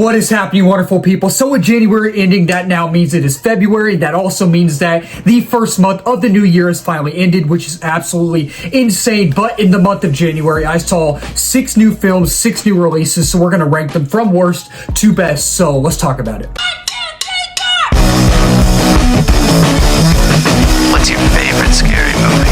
What is happening, wonderful people? So with January ending, that now means it is February. That also means that the first month of the new year has finally ended, which is absolutely insane. But in the month of January, I saw 6 new films, 6 new releases, so we're going to rank them from worst to best. So let's talk about it. What's your favorite scary movie?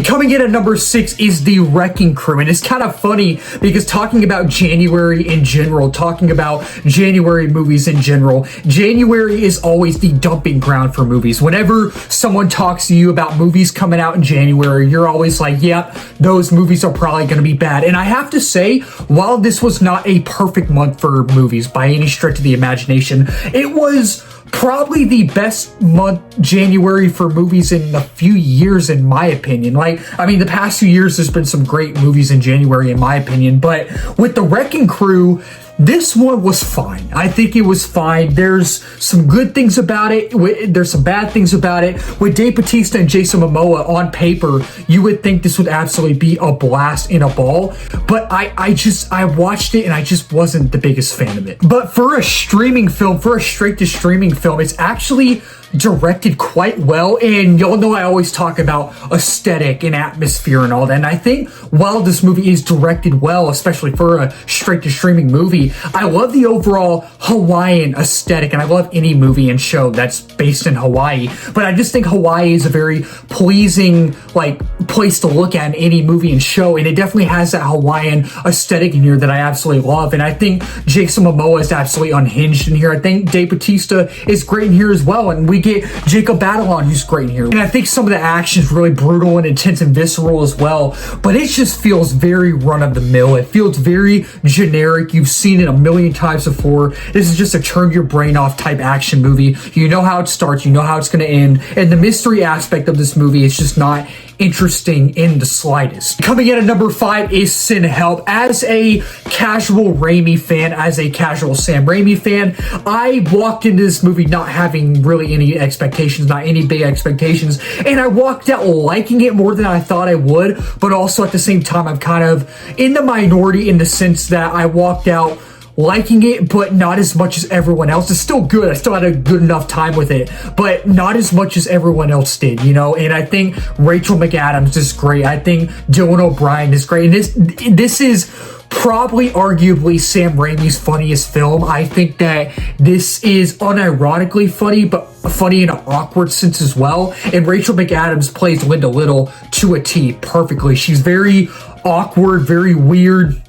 Coming in at number 6 is The Wrecking Crew, and it's kind of funny because talking about January in general, talking about January movies in general, January is always the dumping ground for movies. Whenever someone talks to you about movies coming out in January, you're always like, yep, those movies are probably going to be bad. And I have to say, while this was not a perfect month for movies by any stretch of the imagination, it was probably the best month, January, for movies in a few years, in my opinion. The past few years, there's been some great movies in January, in my opinion, but with The Wrecking Crew, this one was fine. I think it was fine. There's some good things about it. There's some bad things about it. With Dave Bautista and Jason Momoa on paper, you would think this would absolutely be a blast in a ball. But I watched it and I just wasn't the biggest fan of it. But for a streaming film, for a straight to streaming film, it's actually directed quite well. And y'all know I always talk about aesthetic and atmosphere and all that. And I think while this movie is directed well, especially for a straight to streaming movie, I love the overall Hawaiian aesthetic, and I love any movie and show that's based in Hawaii. But I just think Hawaii is a very pleasing place to look at in any movie and show, and it definitely has that Hawaiian aesthetic in here that I absolutely love. And I think Jason Momoa is absolutely unhinged in here. I think Dave Bautista is great in here as well, and we get Jacob Batalon, who's great in here. And I think some of the action is really brutal and intense and visceral as well, but it just feels very run-of-the-mill. It feels very generic. You've seen it a million times before. This is just a turn your brain off type action movie. You know how it starts, you know how it's going to end, and the mystery aspect of this movie is just not interesting in the slightest. Coming in at number 5 is Sin Help. As a casual Raimi fan, as a casual Sam Raimi fan, I walked into this movie not having really any expectations, not any big expectations, and I walked out liking it more than I thought I would, but also at the same time, I'm kind of in the minority in the sense that I walked out liking it, but not as much as everyone else. It's still good. I still had a good enough time with it, but not as much as everyone else did, you know? And I think Rachel McAdams is great. I think Dylan O'Brien is great. And this is probably arguably Sam Raimi's funniest film. I think that this is unironically funny, but funny in an awkward sense as well. And Rachel McAdams plays Linda Little to a T perfectly. She's very awkward, very weird,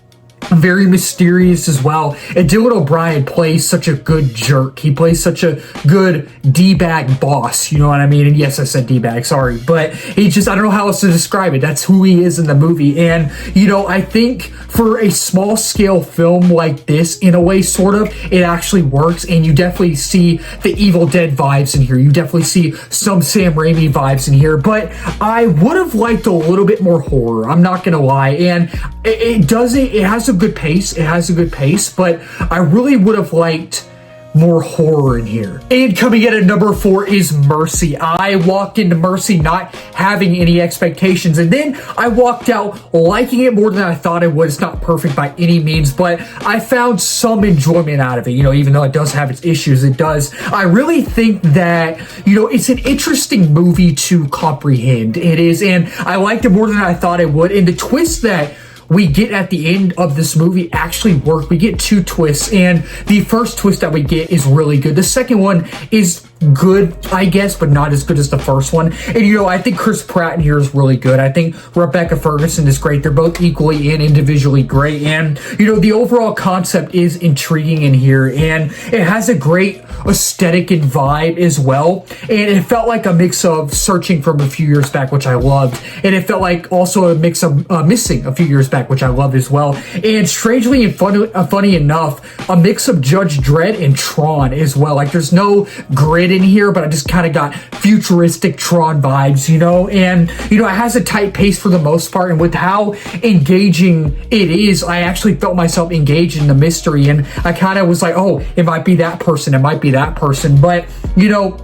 very mysterious as well. And Dylan O'Brien plays such a good jerk. He plays such a good D-bag boss, you know what I mean? And yes, I said D-bag, sorry. But he just, I don't know how else to describe it. That's who he is in the movie. And, you know, I think for a small scale film like this, in a way, sort of, it actually works. And you definitely see the Evil Dead vibes in here. You definitely see some Sam Raimi vibes in here. But I would have liked a little bit more horror. I'm not going to lie. And it has a good pace. It has a good pace, but I really would have liked more horror in here. And coming in at number 4 is Mercy. I walked into Mercy not having any expectations, and then I walked out liking it more than I thought I would. It's not perfect by any means, but I found some enjoyment out of it, you know, even though it does have its issues. It does. I really think that, you know, it's an interesting movie to comprehend. It is, and I liked it more than I thought I would. And the twist that we get at the end of this movie actually work. We get 2 twists, and the first twist that we get is really good. The second one is good, I guess, but not as good as the first one. And, you know, I think Chris Pratt in here is really good. I think Rebecca Ferguson is great. They're both equally and individually great. And, you know, the overall concept is intriguing in here, and it has a great aesthetic and vibe as well. And it felt like a mix of Searching from a few years back, which I loved. And it felt like also a mix of Missing a few years back, which I loved as well. And strangely and funny enough, a mix of Judge Dredd and Tron as well. Like, there's no grid in here, but I just kind of got futuristic Tron vibes, you know? And, you know, it has a tight pace for the most part, and with how engaging it is, I actually felt myself engaged in the mystery, and I kind of was like, oh, it might be that person, it might be that person. But, you know,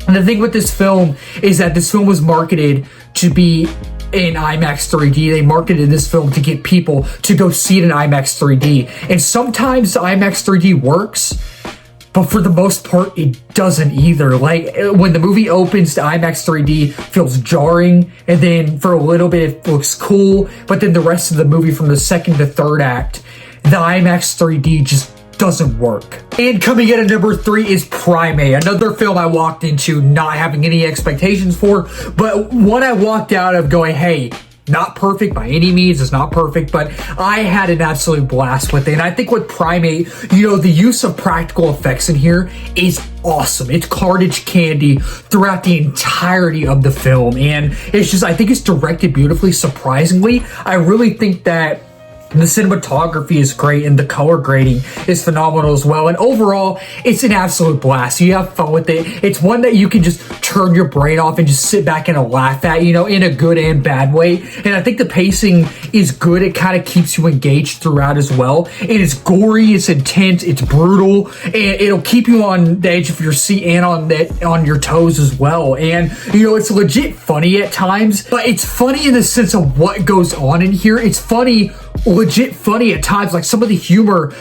and the thing with this film is that this film was marketed to be in IMAX 3D. They marketed this film to get people to go see it in IMAX 3D. And sometimes IMAX 3D works, but for the most part, it doesn't either. Like, when the movie opens, the IMAX 3D feels jarring, and then for a little bit, it looks cool, but then the rest of the movie from the second to third act, the IMAX 3D just doesn't work. And coming in at number 3 is Primate, another film I walked into not having any expectations for, but one I walked out of going, hey, not perfect by any means, it's not perfect, but I had an absolute blast with it. And I think with Primate, the use of practical effects in here is awesome. It's carnage candy throughout the entirety of the film. And it's just, I think it's directed beautifully, surprisingly. I really think that the cinematography is great and the color grading is phenomenal as well. And overall, it's an absolute blast. You have fun with it. It's one that you can just turn your brain off and just sit back and laugh at, in a good and bad way. And I think the pacing is good. It kind of keeps you engaged throughout as well. And it's gory, it's intense, it's brutal, and it'll keep you on the edge of your seat and on your toes as well. And, it's legit funny at times, but it's funny in the sense of what goes on in here. It's funny, legit funny at times. Like, some of the humor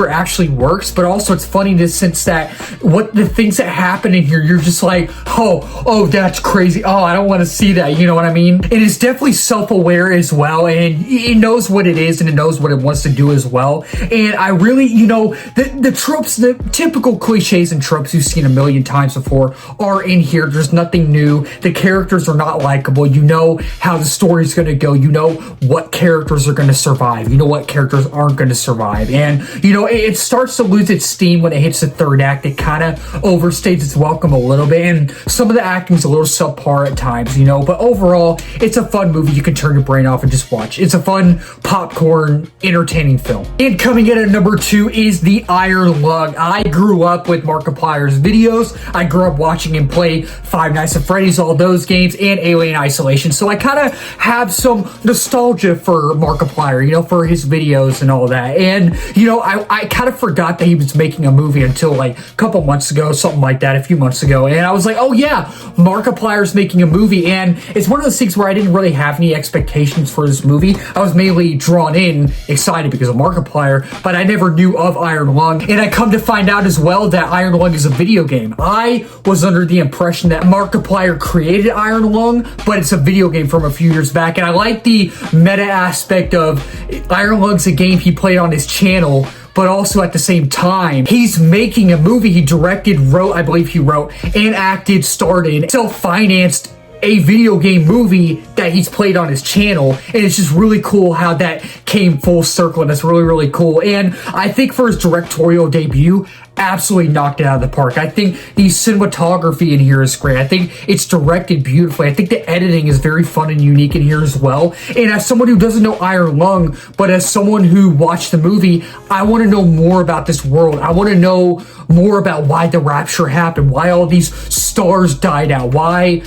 actually works, but also it's funny in the sense that what the things that happen in here, you're just like, oh, that's crazy. Oh, I don't want to see that. You know what I mean? And it's definitely self-aware as well, and it knows what it is and it knows what it wants to do as well. And I really, the tropes, the typical cliches and tropes you've seen a million times before are in here. There's nothing new. The characters are not likable. You know how the story's going to go. You know what characters are going to survive. You know what characters aren't going to survive. And, it starts to lose its steam when it hits the third act. It kind of overstays its welcome a little bit, and some of the acting's a little subpar at times, but overall, it's a fun movie you can turn your brain off and just watch. It's a fun, popcorn, entertaining film. And coming in at number 2 is The Iron Lung. I grew up with Markiplier's videos. I grew up watching him play Five Nights at Freddy's, all those games, and Alien Isolation. So I kind of have some nostalgia for Markiplier, for his videos and all that. And, I kind of forgot that he was making a movie until like a couple months ago, something like that, a few months ago. And I was like, oh yeah, Markiplier's making a movie. And it's one of those things where I didn't really have any expectations for this movie. I was mainly drawn in, excited because of Markiplier, but I never knew of Iron Lung. And I come to find out as well that Iron Lung is a video game. I was under the impression that Markiplier created Iron Lung, but it's a video game from a few years back. And I like the meta aspect of Iron Lung's a game he played on his channel, but also at the same time, he's making a movie. He directed, I believe he wrote, and acted, started, self-financed a video game movie that he's played on his channel. And it's just really cool how that came full circle, and it's really, really cool. And I think for his directorial debut, absolutely knocked it out of the park. I think the cinematography in here is great. I think it's directed beautifully. I think the editing is very fun and unique in here as well. And as someone who doesn't know Iron Lung, but as someone who watched the movie, I want to know more about this world. I want to know more about why the rapture happened, why all these stars died out, why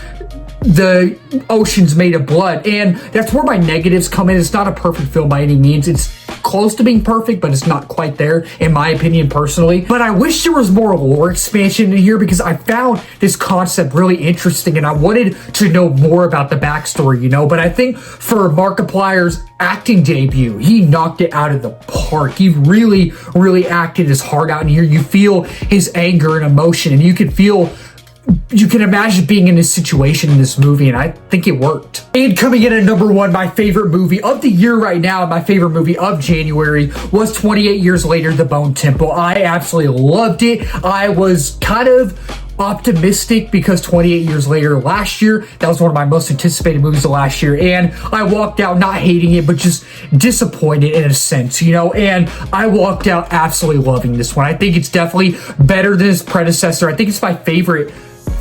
the ocean's made of blood. And that's where my negatives come in. It's not a perfect film by any means. It's close to being perfect, but it's not quite there, in my opinion, personally. But I wish there was more lore expansion in here, because I found this concept really interesting and I wanted to know more about the backstory, But I think for Markiplier's acting debut, he knocked it out of the park. He really, really acted his heart out in here. You feel his anger and emotion, and you can imagine being in this situation in this movie, and I think it worked. And coming in at number 1, my favorite movie of the year right now, my favorite movie of January, was 28 Years Later, The Bone Temple. I absolutely loved it. I was kind of optimistic because 28 Years Later last year, that was one of my most anticipated movies of last year, and I walked out not hating it, but just disappointed in a sense, and I walked out absolutely loving this one. I think it's definitely better than its predecessor. I think it's my favorite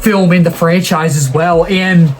film in the franchise as well. And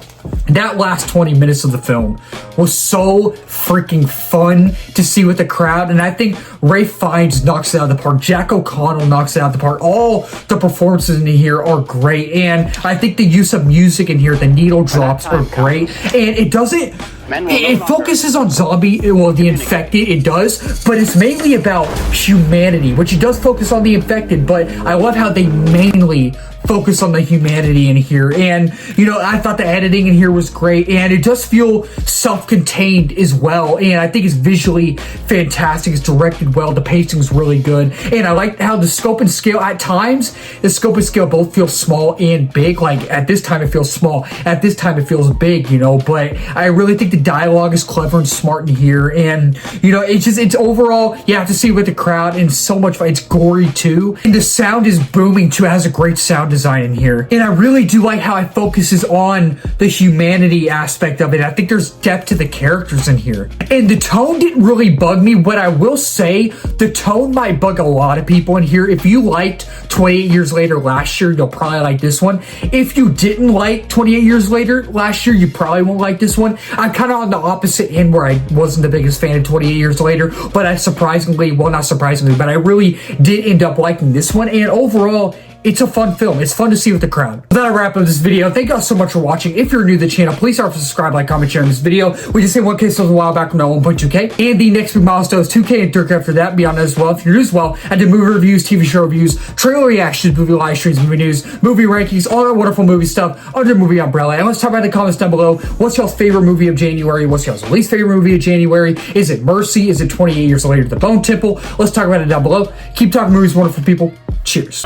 that last 20 minutes of the film was so freaking fun to see with the crowd. And I think Ralph Fiennes knocks it out of the park. Jack O'Connell knocks it out of the park. All the performances in here are great. And I think the use of music in here, the needle drops are great. And it doesn't It focuses on the infected, it does, but it's mainly about humanity, which it does focus on the infected, but I love how they mainly focus on the humanity in here. And, you know, I thought the editing in here was great, and it does feel self-contained as well, and I think it's visually fantastic, it's directed well, the pacing's really good, and I like how the scope and scale, at times, the scope and scale both feel small and big. Like, at this time it feels small, at this time it feels big, you know, but I really think the dialogue is clever and smart in here, and, you know, it's overall, you have to see with the crowd, and so much fun. It's gory too, and the sound is booming too. It has a great sound design in here, and I really do like how it focuses on the humanity aspect of it. I think there's depth to the characters in here, and the tone didn't really bug me, but I will say the tone might bug a lot of people in here. If you liked 28 Years Later last year, you'll probably like this one. If you didn't like 28 Years Later last year, you probably won't like this one. I'm kind of on the opposite end, where I wasn't the biggest fan of 28 Years Later, but I surprisingly, well, not surprisingly, but I really did end up liking this one, and overall, it's a fun film. It's fun to see with the crowd. That'll wrap up this video. Thank you all so much for watching. If you're new to the channel, please start to subscribe, like, comment, share in this video. We just hit 1K subs a while back from now 1.2K. And the next big milestone is 2K and 3K after that. Beyond that as well. If you're new as well, I do movie reviews, TV show reviews, trailer reactions, movie live streams, movie news, movie rankings, all that wonderful movie stuff under movie umbrella. And let's talk about in the comments down below. What's y'all's favorite movie of January? What's y'all's least favorite movie of January? Is it Mercy? Is it 28 Years Later, The Bone Temple? Let's talk about it down below. Keep talking movies, wonderful people. Cheers.